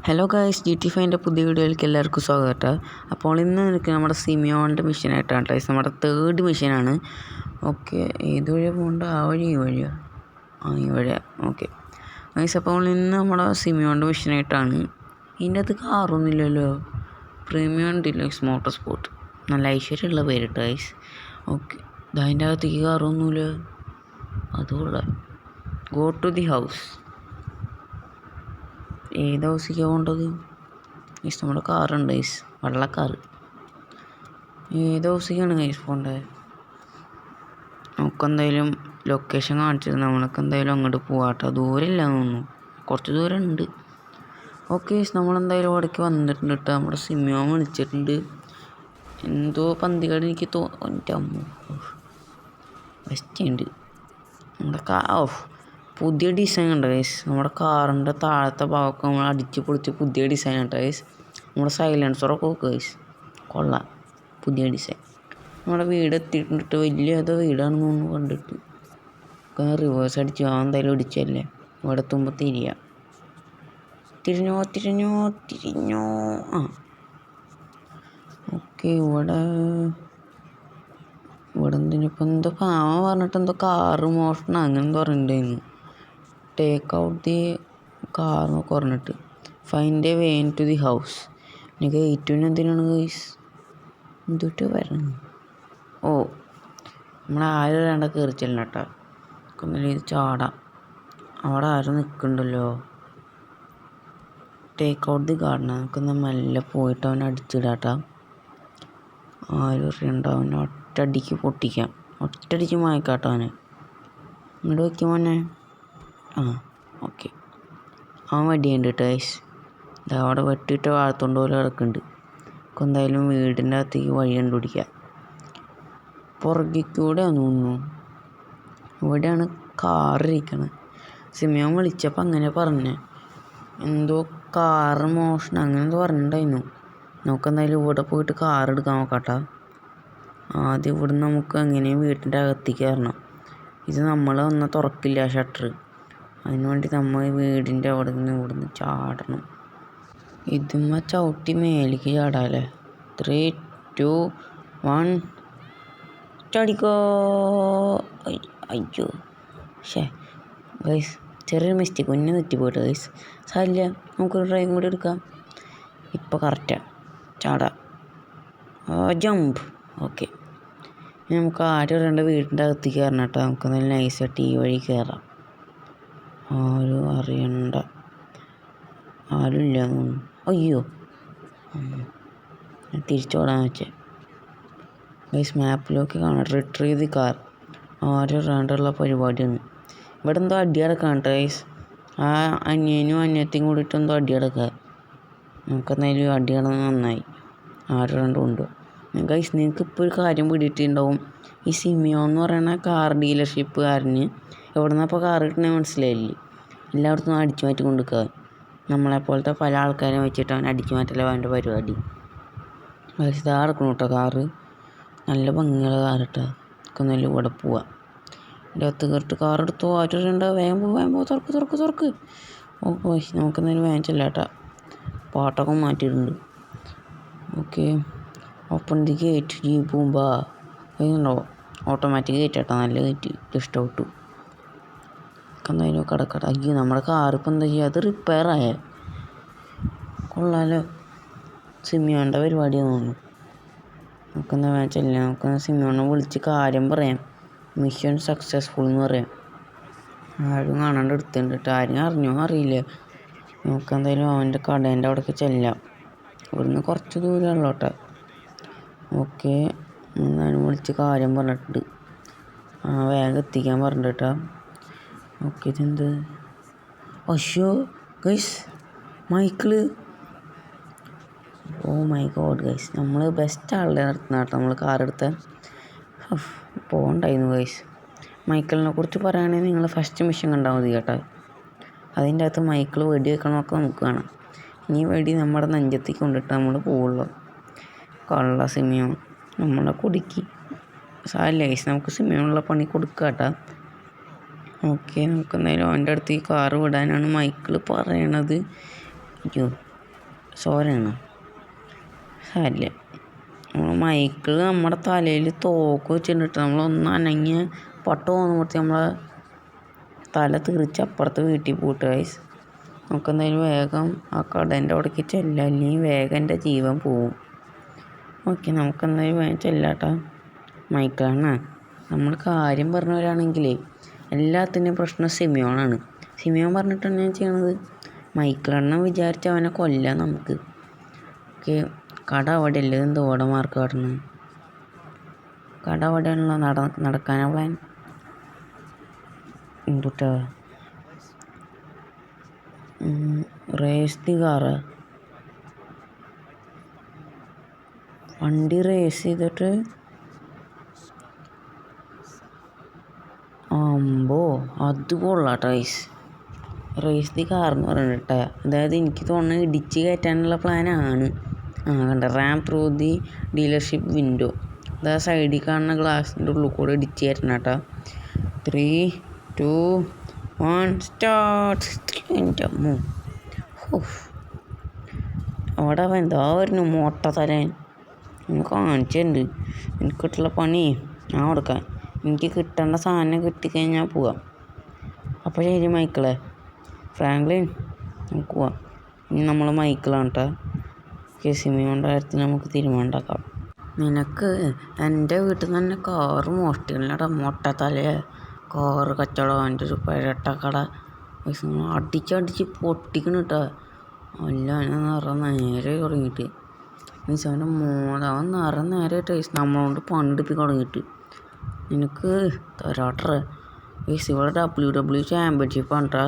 Hello guys, GTA 5 പുതിയ വീഡിയോയിലേക്ക് എല്ലാവർക്കും സ്വാഗതം കേട്ടോ. അപ്പോൾ ഇന്ന് നിൽക്കുക നമ്മുടെ സിമിയോൻ്റെ മിഷനായിട്ടാണ് ഗൈസ്. നമ്മുടെ 3rd മിഷനാണ്. ഓക്കെ, ഏത് വഴിയാണ് പോകേണ്ടത്? ആ വഴി, ഈ വഴിയോ? ഈ വഴിയാണ്. ഓക്കെ ഗൈസ്, അപ്പോൾ ഇന്ന് നമ്മുടെ സിമിയോൻ്റെ മിഷനായിട്ടാണ്. ഇതിൻ്റെ അകത്ത് കാറൊന്നുമില്ലല്ലോ. പ്രീമിയം ഡിലക്സ് മോട്ടോർ സ്പോർട്ട്, നല്ല ഐശ്വര്യമുള്ള പേരിട്ട് ഗൈസ്. ഓക്കെ, അതിൻ്റെ അകത്തേക്ക് കാറൊന്നുമില്ല. അതുകൊള്ള ഗോ ടു ദി ഹൗസ്. ഏത് ഹൗസിലേക്കാണ് പോകേണ്ടത്? ഗൈസ്, നമ്മുടെ കാറുണ്ട് ഗൈസ്, വെള്ളക്കാറ്. ഏത് ഹൗസിലേക്കാണ് ഗൈസ് പോകേണ്ടത്? നമുക്കെന്തായാലും ലൊക്കേഷൻ കാണിച്ചിരുന്നു. നമ്മൾക്ക് എന്തായാലും അങ്ങോട്ട് പോകാട്ടോ. ദൂരമില്ല തോന്നുന്നു, കുറച്ച് ദൂരം ഉണ്ട്. ഓക്കെ ഗൈസ്, നമ്മളെന്തായാലും അവിടേക്ക് വന്നിട്ടുണ്ട് കേട്ടോ. നമ്മുടെ സിമിയോൻ വിളിച്ചിട്ടുണ്ട്. എന്തോ പന്തികേട് എനിക്ക് എൻ്റെ അമ്മ ബെസ്റ്റ് ഉണ്ട്. നമ്മുടെ പുതിയ ഡിസൈൻ ഉണ്ട് ഗൈസ്. നമ്മുടെ കാറിൻ്റെ താഴത്തെ ഭാഗമൊക്കെ നമ്മൾ അടിച്ച് പൊളിച്ച് പുതിയ ഡിസൈൻ ഉണ്ട് ഗൈസ്. നമ്മുടെ സൈലൻസറൊക്കെ നോക്കുക ഗൈസ്, കൊള്ളാം, പുതിയ ഡിസൈൻ. നമ്മുടെ വീട് എത്തിയിട്ടുണ്ട്. വലിയ ഏതോ വീടാണെന്ന് തോന്നുന്നു കണ്ടിട്ട്. റിവേഴ്സ് അടിച്ചു, എന്തായാലും ഇടിച്ചല്ലേ. ഇവിടെ എത്തുമ്പോൾ തിരിഞ്ഞോ. ഓക്കെ, ഇവിടെ എന്തിനിപ്പോൾ എന്തോ പാവ പറഞ്ഞിട്ട് എന്തോ കാറ് മോഷണം അങ്ങനെ പറഞ്ഞിട്ടുണ്ടായിരുന്നു. ടേക്ക് ഔട്ട് ദി കാർ എന്നൊക്കെ പറഞ്ഞിട്ട്. Find a way into the house. എനിക്ക് ഏറ്റവും എന്തിനാണ് ഗൈസ് എന്തിട്ട് വരണം? ഓ, നമ്മളാരും വേണ്ട കയറി ചെല്ലണം കേട്ടോ. ഒന്നില്ല ഇത് ചാടാം. അവിടെ ആരും നിൽക്കണ്ടല്ലോ. Take out the garden. നമുക്കൊന്ന് മെല്ലെ പോയിട്ട് അവനെ അടിച്ചിടാട്ടാ. ആരും അറിയണ്ട. അവനെ ഒറ്റയടിക്ക് പൊട്ടിക്കാം, ഒറ്റയടിക്ക് മയക്കാട്ടോ അവനെ. ഇങ്ങോട്ട് വയ്ക്കും മോനെ. ഓക്കെ, അവൻ വടിയുണ്ട് കേട്ടോ ഗൈസ്. ഇതാ അവിടെ വെട്ടിയിട്ട് വാഴത്തോണ്ട് പോലെ കിടക്കുന്നുണ്ട്. നമുക്ക് എന്തായാലും വീടിൻ്റെ അകത്തേക്ക് വഴി കണ്ടുപിടിക്കാം. പുറകിക്കൂടെ തോന്നുന്നു. ഇവിടെയാണ് കാറിരിക്കണത്. സിമിയോൻ വിളിച്ചപ്പോൾ അങ്ങനെ പറഞ്ഞേ, എന്തോ കാറ് മോഷണം അങ്ങനെ എന്തോ പറഞ്ഞിട്ടുണ്ടായിരുന്നു. നമുക്കെന്തായാലും ഇവിടെ പോയിട്ട് കാർ എടുക്കാൻ നോക്കാട്ടോ. ആദ്യം ഇവിടെ നമുക്ക് എങ്ങനെയും വീട്ടിൻ്റെ അകത്തേക്ക് കയറണം. ഇത് നമ്മൾ ഒന്നും തുറക്കില്ല ഷട്ടർ. അതിനുവേണ്ടി നമ്മൾ വീടിൻ്റെ ഇവിടുന്ന് ചാടണം. ഇതുമ്മ ചവിട്ടി മേലേക്ക് ചാടാല്ലേ. 3, 2, 1 ചാടിക്കോ. അയ്യോ ഗൈസ്, ചെറിയൊരു മിസ്റ്റേക്ക് കുഞ്ഞ് തെറ്റിപ്പോയിട്ട് ഗൈസ്. സാരില്ല, നമുക്കൊരു ഡ്രൈവും കൂടി എടുക്കാം. ഇപ്പോൾ കറക്റ്റാണ്, ചാടാം. ജമ്പ്. ഓക്കെ, ഇനി നമുക്ക് ആരും വരേണ്ട വീടിൻ്റെ അകത്തേക്ക് കയറണം കേട്ടോ. നമുക്ക് നല്ല നൈസായിട്ട് ഈ വഴി കയറാം. ആരും അറിയണ്ട, ആരുമില്ല. അയ്യോ, തിരിച്ചോടാൻ വെച്ചേ ഗൈസ്. മാപ്പിലൊക്കെ കാണാം റിട്രീവ് ദി കാർ. ആരും അറിയാണ്ടുള്ള പരിപാടിയാണ്. ഇവിടെ എന്തോ അടി കിടക്കാണ് കേട്ടോ ഗൈസ്. ആ അനിയനും അനിയത്തിയും കൂടിയിട്ട് എന്തോ അടി കിടക്കുക. നമുക്കെന്തായാലും അടി കിടന്ന് നന്നായി. ആരും അറിയാണ്ട് ഗൈസ്. നിങ്ങൾക്ക് ഇപ്പോൾ ഒരു കാര്യം പിടിയിട്ടുണ്ടാവും. ഈ സിമിയോൻ എന്ന് പറയുന്ന കാർ ഡീലർഷിപ്പുകാരന് എവിടെ നിന്നാണ് ഇപ്പോൾ കാർ കിട്ടണമെന്ന് മനസ്സിലായില്ലേ. എല്ലായിടത്തും അടിച്ചു മാറ്റി കൊണ്ടുവയ്ക്കുക. നമ്മളെപ്പോലത്തെ പല ആൾക്കാരെ വെച്ചിട്ട് അവൻ അടിച്ചു മാറ്റല അവൻ്റെ പരിപാടി. ഇതാ കിടക്കണം കേട്ടോ കാറ്. നല്ല ഭംഗിയുള്ള കാർ കേട്ടോ. ഒന്നല്ല ഇവിടെ പോവാം. എൻ്റെ അകത്ത് കയറിട്ട് കാർ എടുത്തോ. ആറ്റോണ്ട് വേഗം പോ. തുറക്ക്. ഓ നമുക്കെന്തായാലും വേഗം ചെല്ലാട്ടാ. പാട്ടൊക്കെ മാറ്റിയിട്ടുണ്ട്. Okay, open the gate. Jeep പോകുമ്പോൾ അതുണ്ടോ ഓട്ടോമാറ്റിക് ഗേറ്റ് കേട്ടോ. നല്ല ഗേറ്റ്, ഇഷ്ടപ്പെട്ടു. എന്തായാലും കടക്കട. അയ്യോ, നമ്മുടെ കാറിപ്പോൾ എന്താ ചെയ്യുക? അത് റിപ്പയറായേ. കൊള്ളാലോ, സിമിയോൻ്റെ പരിപാടിയാന്ന് തോന്നുന്നു. നമുക്കെന്താ വെച്ചാൽ നമുക്ക് സിമിയോനെ വിളിച്ച് കാര്യം പറയാം. മിഷൻ സക്സസ്ഫുൾ എന്ന് പറയാം. ആരും കാണാണ്ട് എടുത്തിട്ടുണ്ട് കേട്ടോ. ആരും അറിഞ്ഞോ അറിയില്ല. നമുക്കെന്തായാലും അവൻ്റെ കടേൻ്റെ അവിടേക്ക് ചെല്ലാം. ഇവിടുന്ന് കുറച്ച് ദൂരമുള്ളൂ കേട്ടോ. ഓക്കെ, ഞാൻ വിളിച്ച് കാര്യം പറഞ്ഞിട്ടുണ്ട്. വേഗം എത്തിക്കാൻ പറഞ്ഞിട്ട് കേട്ടോ. ഓക്കെ, ഇതെന്ത്? അയ്യോ guys, Michael. Oh my god guys, നമ്മൾ ബെസ്റ്റ് ആളുടെ നിർത്തുന്ന കേട്ടോ നമ്മൾ കാറെടുത്ത്. പോകണ്ടായിരുന്നു ഗൈസ്. മൈക്കിളിനെ കുറിച്ച് പറയുകയാണെങ്കിൽ നിങ്ങൾ ഫസ്റ്റ് മിഷൻ കണ്ടാൽ മതി കേട്ടോ. അതിൻ്റെ അകത്ത് മൈക്കിൾ വെടി വെക്കണമൊക്കെ നമുക്ക് കാണാം. ഇനി വെടി നമ്മുടെ നെഞ്ചത്തേക്ക് കൊണ്ടിട്ട് നമ്മൾ പോവുള്ളൂ. കള്ള സിമിയോൻ നമ്മളെ കുടുക്കി. സാരില്ല ഗൈസ്, നമുക്ക് സിമിയോനുള്ള പണി കൊടുക്കാം കേട്ടോ. ഓക്കെ, നമുക്ക് എന്തായാലും അവൻ്റെ അടുത്ത് ഈ കാറ് വിടാനാണ് മൈക്കിൾ പറയണത്. അയ്യോ, സോരയാണ് സാരില്ല. മൈക്കിൾ നമ്മുടെ തലയിൽ തോക്ക് വെച്ചിട്ട് നമ്മളൊന്ന് അനങ്ങിയ പട്ട് തോന്നുമ്പോഴത്തെ നമ്മളെ തല തിരിച്ച് അപ്പുറത്ത് വീട്ടിൽ പോയിട്ട് ഗൈസ്. നമുക്കെന്തായാലും വേഗം ആ കടേൻ്റെ അവിടേക്ക് ചെല്ലാം, അല്ലെങ്കിൽ വേഗം എൻ്റെ ജീവൻ പോവും. ഓക്കെ, നമുക്കെന്തായാലും വേഗം ചെല്ലാട്ടാ. മൈക്കിളാണ് നമ്മൾ കാര്യം പറഞ്ഞവരാണെങ്കിലേ എല്ലാത്തിൻ്റെയും പ്രശ്നം സിമിയോണാണ്. സിമിയോൺ പറഞ്ഞിട്ടാണ് ഞാൻ ചെയ്യണത്. മൈക്കിളെണ്ണം വിചാരിച്ച് അവനെ കൊല്ലാം നമുക്ക്. ഓക്കെ, കട അവിടെ അല്ലേ, എന്ത് ഓടെ മാർക്ക് കാട്ടുന്നത്? കട അവിടെയാണല്ലോ, നടക്കാനാ പ്ലാൻ. എന്തുട്ടാ റേസ് ദി കാറ്, വണ്ടി റേസ് ചെയ്തിട്ട് അമ്പോ അത് കൊള്ളാട്ടോ ഗൈസ്. റേസ് ദി കാർ എന്ന് പറഞ്ഞിട്ടാ, അതായത് എനിക്ക് തോന്നുന്നത് ഇടിച്ച് കയറ്റാനുള്ള പ്ലാനാണ്. കണ്ട, Ram through the dealership window, അതായത് സൈഡിൽ കാണുന്ന ഗ്ലാസിൻ്റെ ഉള്ളിൽ കൂടെ ഇടിച്ച് കയറ്റണം കേട്ടോ. 3, 2, 1 സ്റ്റാർട്ട്. എൻ്റെ അമ്മ, അവിടെ എന്താ വരുന്നു മോട്ട തരാൻ. എനിക്ക് കാണിച്ചിട്ടുണ്ട്, എനിക്ക് കിട്ടുള്ള പണി ഞാൻ കൊടുക്കാൻ. എനിക്ക് കിട്ടേണ്ട സാധനം കിട്ടിക്കഴിഞ്ഞാൽ പോവാം. അപ്പോൾ ശരി മൈക്കിളെ, ഫ്രാങ്ക്ലിൻ, നമുക്ക് പോവാം. ഇനി നമ്മൾ മൈക്കിളാണ് കേട്ടോ. സിമിയോൻ്റെ കാര്യത്തിൽ നമുക്ക് തീരുമാനമുണ്ടാക്കാം. നിനക്ക് എൻ്റെ വീട്ടിൽ നിന്ന് തന്നെ കാറ് മോഷ്ടിക്കണല്ലേടാ മൊട്ടത്തലയെ. കാറ് കച്ചവടം, എൻ്റെ ഒരു പഴട്ട കട അടിച്ചടിച്ച് പൊട്ടിക്കണം കേട്ടോ. അല്ല ഞാൻ നേരെ തുടങ്ങിയിട്ട് മീൻസ് അവൻ നേരെ ടേസ്റ്റ് നമ്മളോണ്ട് പണിയെടുപ്പിക്കാൻ തുടങ്ങിയിട്ട്. നിനക്ക് തരാട്ടറ ഇവിടെ WWE ചാമ്പ്യൻഷിപ്പാണ് കേട്ടോ.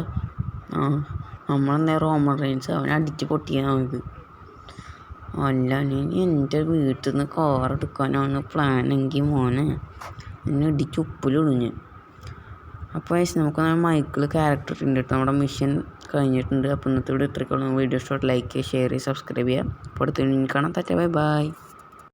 നമ്മളെന്താ റോമൻ റെയിൻസ് അവനെ അടിച്ച് പൊട്ടിക്കാൻ നമുക്ക്. അല്ല നീ എൻ്റെ വീട്ടിൽ നിന്ന് കാർ എടുക്കാനാണ് പ്ലാനെങ്കിൽ മോനെ എന്നെ ഇടിച്ച് ഉപ്പിലിടുഞ്ഞ്. അപ്പോൾ നമുക്ക് മൈക്കിൾ ക്യാരക്ടർ ഉണ്ട് കേട്ടോ. നമ്മുടെ മിഷൻ കഴിഞ്ഞിട്ടുണ്ട്. അപ്പോൾ ഇന്നത്തെ വീഡിയോ ഇത്രയ്ക്കുള്ള വീഡിയോ ഇഷ്ടമായിട്ട് ലൈക്ക് ചെയ്യുക, ഷെയർ ചെയ്യുക, സബ്സ്ക്രൈബ് ചെയ്യുക. അപ്പോൾ അടുത്ത കാണാൻ. Bye bye.